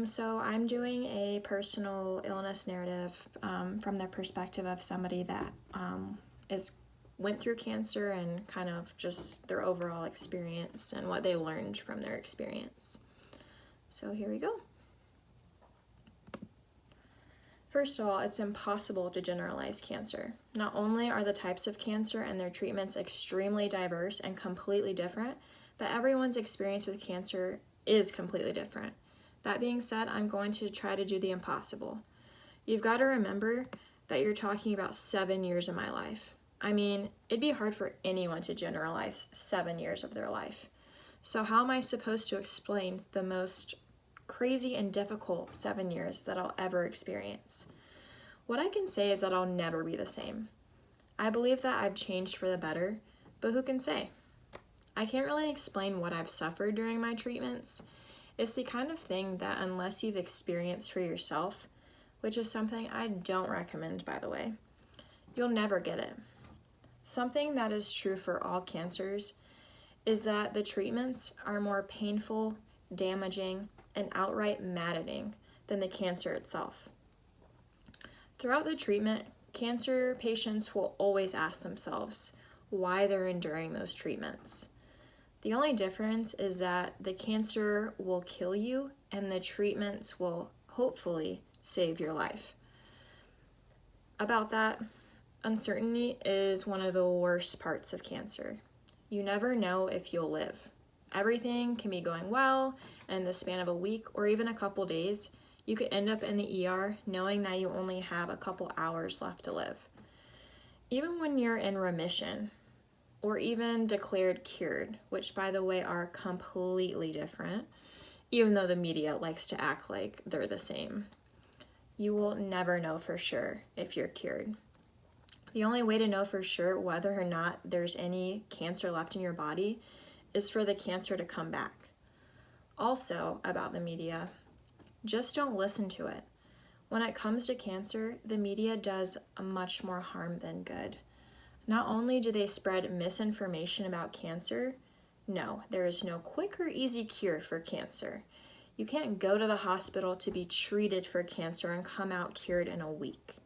So I'm doing a personal illness narrative from the perspective of somebody that is went through cancer and kind of just their overall experience and what they learned from their experience. So here we go. First of all, it's impossible to generalize cancer. Not only are the types of cancer and their treatments extremely diverse and completely different, but everyone's experience with cancer is completely different. That being said, I'm going to try to do the impossible. You've got to remember that you're talking about 7 years of my life. I mean, it'd be hard for anyone to generalize 7 years of their life. So how am I supposed to explain the most crazy and difficult 7 years that I'll ever experience? What I can say is that I'll never be the same. I believe that I've changed for the better, but who can say? I can't really explain what I've suffered during my treatments. It's the kind of thing that unless you've experienced for yourself, which is something I don't recommend, by the way, you'll never get it. Something that is true for all cancers is that the treatments are more painful, damaging, and outright maddening than the cancer itself. Throughout the treatment, cancer patients will always ask themselves why they're enduring those treatments. The only difference is that the cancer will kill you and the treatments will hopefully save your life. About that, uncertainty is one of the worst parts of cancer. You never know if you'll live. Everything can be going well, and in the span of a week or even a couple days, you could end up in the ER knowing that you only have a couple hours left to live. Even when you're in remission, or even declared cured, which by the way are completely different, even though the media likes to act like they're the same. You will never know for sure if you're cured. The only way to know for sure whether or not there's any cancer left in your body is for the cancer to come back. Also, about the media, just don't listen to it. When it comes to cancer, the media does much more harm than good. Not only do they spread misinformation about cancer, no, there is no quick or easy cure for cancer. You can't go to the hospital to be treated for cancer and come out cured in a week.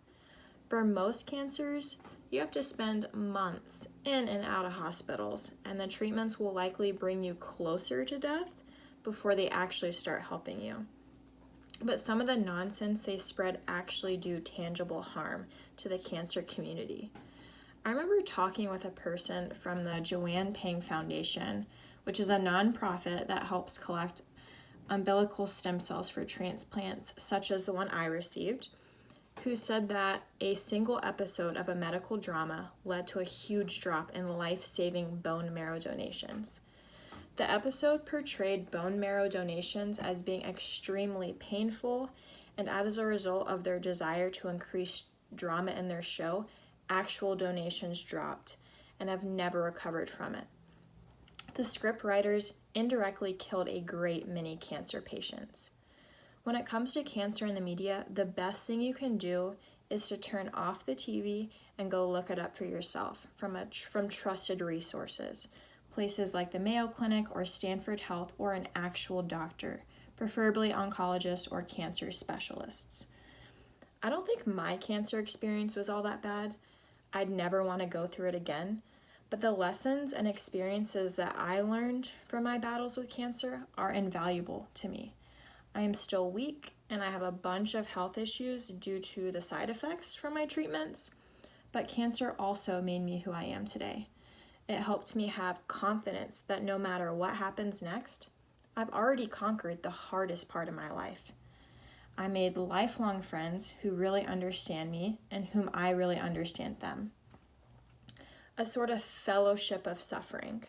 For most cancers, you have to spend months in and out of hospitals, and the treatments will likely bring you closer to death before they actually start helping you. But some of the nonsense they spread actually do tangible harm to the cancer community. I remember talking with a person from the Joanne Pang Foundation, which is a nonprofit that helps collect umbilical stem cells for transplants, such as the one I received, who said that a single episode of a medical drama led to a huge drop in life-saving bone marrow donations. The episode portrayed bone marrow donations as being extremely painful, and as a result of their desire to increase drama in their show, actual donations dropped and have never recovered from it. The script writers indirectly killed a great many cancer patients. When it comes to cancer in the media, the best thing you can do is to turn off the TV and go look it up for yourself from trusted resources, places like the Mayo Clinic or Stanford Health or an actual doctor, preferably oncologists or cancer specialists. I don't think my cancer experience was all that bad. I'd never want to go through it again, but the lessons and experiences that I learned from my battles with cancer are invaluable to me. I am still weak, and I have a bunch of health issues due to the side effects from my treatments, but cancer also made me who I am today. It helped me have confidence that no matter what happens next, I've already conquered the hardest part of my life. I made lifelong friends who really understand me and whom I really understand them. A sort of fellowship of suffering,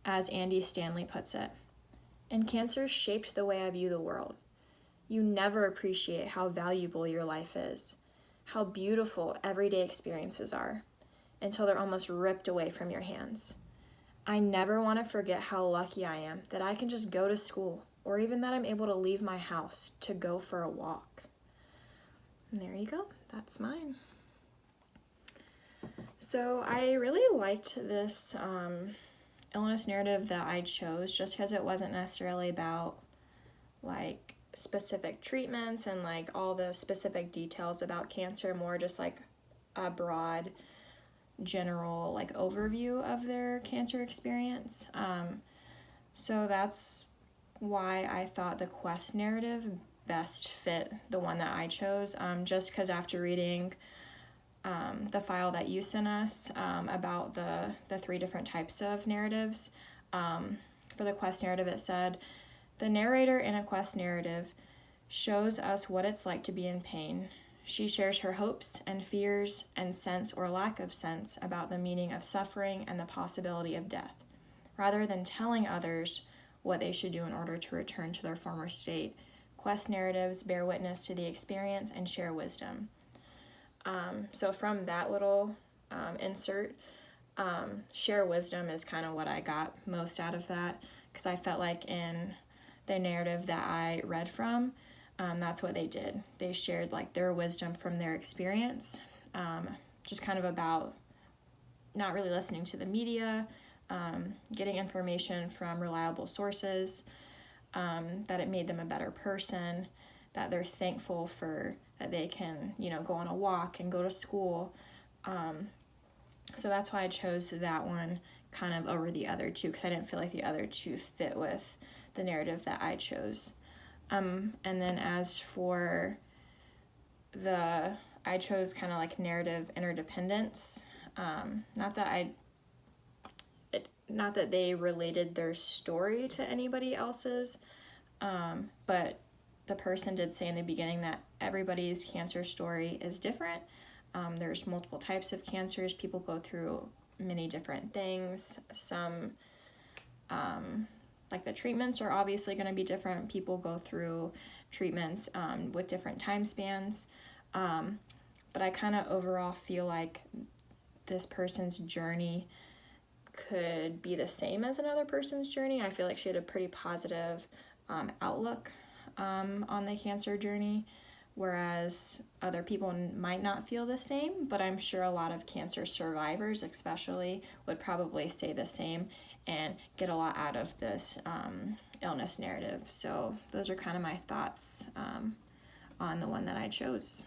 as Andy Stanley puts it. And cancer shaped the way I view the world. You never appreciate how valuable your life is, how beautiful everyday experiences are, until they're almost ripped away from your hands. I never want to forget how lucky I am that I can just go to school, or even that I'm able to leave my house to go for a walk. And there you go, that's mine. So I really liked this illness narrative that I chose just because it wasn't necessarily about like specific treatments and like all the specific details about cancer, more just like a broad general like overview of their cancer experience. So that's why I thought the quest narrative best fit the one that I chose, just because after reading the file that you sent us about the 3 different types of narratives, for the quest narrative it said, the narrator in a quest narrative shows us what it's like to be in pain. She shares her hopes and fears and sense or lack of sense about the meaning of suffering and the possibility of death, rather than telling others what they should do in order to return to their former state. Quest narratives bear witness to the experience and share wisdom. So from that little insert, share wisdom is kind of what I got most out of that, because I felt like in the narrative that I read from, that's what they did. They shared like their wisdom from their experience, just kind of about not really listening to the media, getting information from reliable sources, that it made them a better person, that they're thankful for that they can, go on a walk and go to school. So that's why I chose that one kind of over the other 2, because I didn't feel like the other 2 fit with the narrative that I chose. And then as for I chose kind of like narrative interdependence. Not that they related their story to anybody else's, but the person did say in the beginning that everybody's cancer story is different. There's multiple types of cancers. People go through many different things. Some, like the treatments are obviously going to be different. People go through treatments with different time spans. But I kind of overall feel like this person's journey could be the same as another person's journey. I feel like she had a pretty positive outlook on the cancer journey, whereas other people might not feel the same, but I'm sure a lot of cancer survivors especially would probably say the same and get a lot out of this illness narrative. So those are kind of my thoughts on the one that I chose.